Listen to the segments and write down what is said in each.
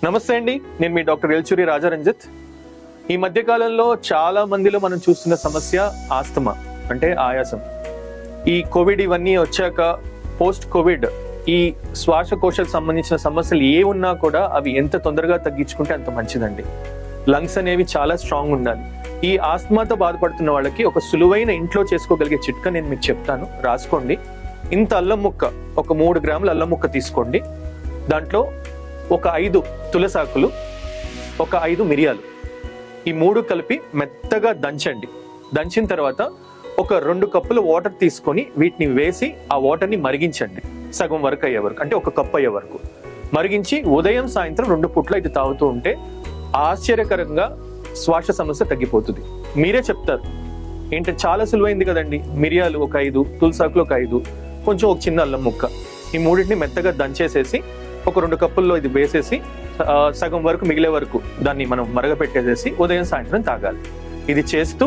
నమస్తే అండి, నేను మీ డాక్టర్ ఎల్చూరి రాజారంజిత్. ఈ మధ్య కాలంలో చాలా మందిలో మనం చూస్తున్న సమస్య ఆస్తమా, అంటే ఆయాసం. ఈ కోవిడ్ ఇవన్నీ వచ్చాక పోస్ట్ కోవిడ్ ఈ శ్వాసకోశకు సంబంధించిన సమస్యలు ఏ ఉన్నా కూడా అవి ఎంత తొందరగా తగ్గించుకుంటే అంత మంచిదండి. లంగ్స్ అనేవి చాలా స్ట్రాంగ్ ఉండాలి. ఈ ఆస్తమాతో బాధపడుతున్న వాళ్ళకి ఒక సులువైన ఇంట్లో చేసుకోగలిగే చిట్కా నేను మీకు చెప్తాను, రాసుకోండి. ఇంత అల్లం ముక్క, ఒక 3 గ్రాముల అల్లం ముక్క తీసుకోండి. దాంట్లో ఒక 5 తులసాకులు, ఒక 5 మిరియాలు, ఈ 3 కలిపి మెత్తగా దంచండి. దంచిన తర్వాత ఒక 2 కప్పుల వాటర్ తీసుకొని వీటిని వేసి ఆ వాటర్ని మరిగించండి. సగం వరకు అయ్యే వరకు, అంటే ఒక కప్పు అయ్యే వరకు మరిగించి ఉదయం సాయంత్రం 2 పూట్ల ఇది తాగుతూ ఉంటే ఆశ్చర్యకరంగా శ్వాస సమస్య తగ్గిపోతుంది. మీరే చెప్తారు ఏంటంటే చాలా సులువైంది కదండి. మిరియాలు ఒక 5, తులసాకులు ఒక 5, కొంచెం ఒక చిన్న అల్లం ముక్క, ఈ మూడింటిని మెత్తగా దంచేసేసి ఒక 2 కప్పుల్లో ఇది వేసేసి సగం వరకు మిగిలే వరకు దాన్ని మనం మరగపెట్టేసేసి ఉదయం సాయంత్రం తాగాలి. ఇది చేస్తూ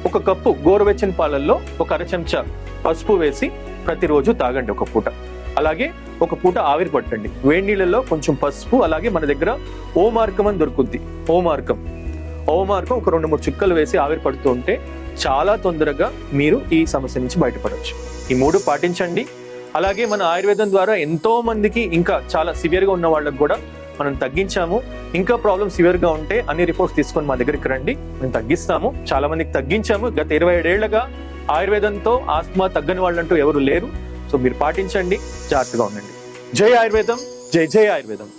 ఒక కప్పు గోరువెచ్చని పాలల్లో ఒక 1/2 చెంచా పసుపు వేసి ప్రతిరోజు తాగండి ఒక పూట. అలాగే ఒక పూట ఆవిరి పట్టండి. వేడి నీళ్ళల్లో కొంచెం పసుపు, అలాగే మన దగ్గర ఓమార్కం అని దొరుకుద్ది, ఓమార్కం ఒక 2-3 చుక్కలు వేసి ఆవిరి పడుతూ ఉంటే చాలా తొందరగా మీరు ఈ సమస్య నుంచి బయటపడవచ్చు. ఈ 3 పాటించండి. అలాగే మన ఆయుర్వేదం ద్వారా ఎంతో మందికి ఇంకా చాలా సివియర్ గా ఉన్న వాళ్ళకి కూడా మనం తగ్గించాము. ఇంకా ప్రాబ్లమ్ సివియర్ గా ఉంటే అన్ని రిపోర్ట్స్ తీసుకొని మా దగ్గరికి రండి, మేము తగ్గిస్తాము. చాలా మందికి తగ్గించాము. గత 27 ఏళ్లుగా ఆయుర్వేదంతో ఆస్తమా తగ్గని వాళ్ళంటూ ఎవరు లేరు. సో మీరు పాటించండి, జాగ్రత్తగా ఉండండి. జై ఆయుర్వేదం, జై జై ఆయుర్వేదం.